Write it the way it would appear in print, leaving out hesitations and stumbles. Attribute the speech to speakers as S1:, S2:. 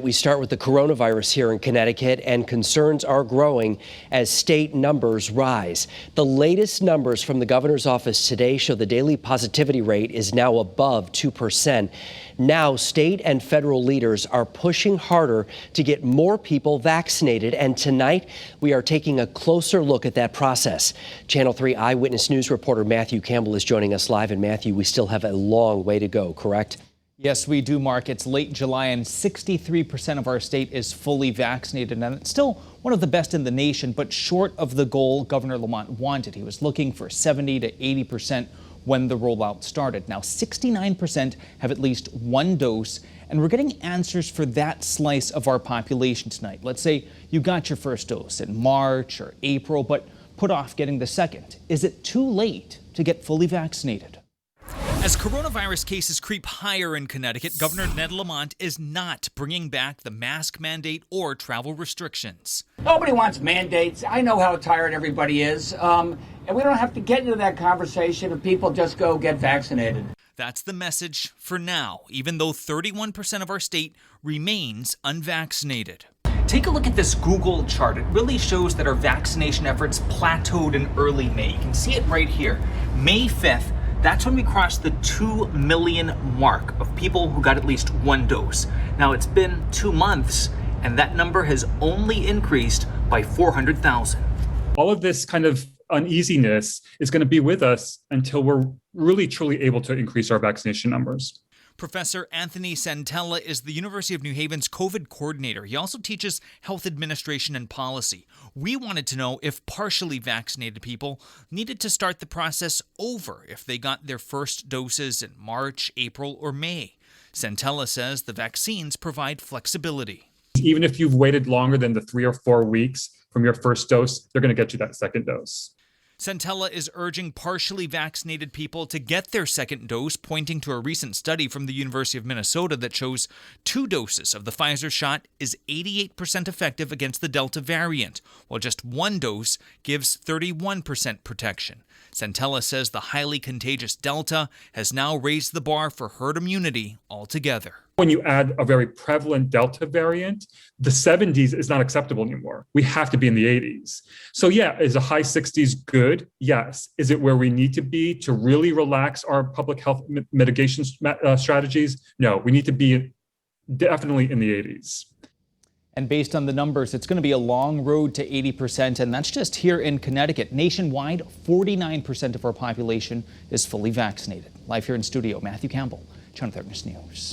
S1: We start with the coronavirus here in Connecticut, and concerns are growing as state numbers rise. The latest numbers from the governor's office today show the daily positivity rate is now above 2%. Now, state and federal leaders are pushing harder to get more people vaccinated, and tonight we are taking a closer look at that process. Channel 3 Eyewitness News reporter Matthew Campbell is joining us live. And Matthew, we still have a long way to go, correct?
S2: Yes, we do, Mark. It's late July and 63% of our state is fully vaccinated, and it's still one of the best in the nation, but short of the goal Governor Lamont wanted. He was looking for 70 to 80% when the rollout started. Now 69% have at least one dose, and we're getting answers for that slice of our population tonight. Let's say you got your first dose in March or April, but put off getting the second. Is it too late to get fully vaccinated?
S3: As coronavirus cases creep higher in Connecticut, Governor Ned Lamont is not bringing back the mask mandate or travel restrictions.
S4: Nobody wants mandates. I know how tired everybody is. And we don't have to get into that conversation if people just go get vaccinated.
S3: That's the message for now, even though 31% of our state remains unvaccinated.
S5: Take a look at this Google chart. It really shows that our vaccination efforts plateaued in early May. You can see it right here. May 5th. That's when we crossed the 2 million mark of people who got at least one dose. Now it's been 2 months, and that number has only increased by 400,000.
S6: All of this kind of uneasiness is going to be with us until we're really truly able to increase our vaccination numbers.
S3: Professor Anthony Santella is the University of New Haven's COVID coordinator. He also teaches health administration and policy. We wanted to know if partially vaccinated people needed to start the process over if they got their first doses in March, April, or May. Santella says the vaccines provide flexibility.
S6: Even if you've waited longer than the 3 or 4 weeks from your first dose, they're going to get you that second dose.
S3: Santella is urging partially vaccinated people to get their second dose, pointing to a recent study from the University of Minnesota that shows 2 doses of the Pfizer shot is 88% effective against the Delta variant, while just 1 dose gives 31% protection. Santella says the highly contagious Delta has now raised the bar for herd immunity altogether.
S6: When you add a very prevalent Delta variant, the 70s is not acceptable anymore. We have to be in the 80s. So yeah, is a high 60s good? Yes. Is it where we need to be to really relax our public health mitigation strategies? No, we need to be definitely in the 80s.
S2: And based on the numbers, it's going to be a long road to 80%, and that's just here in Connecticut. Nationwide, 49% of our population is fully vaccinated. Live here in studio, Matthew Campbell, Channel 3 News.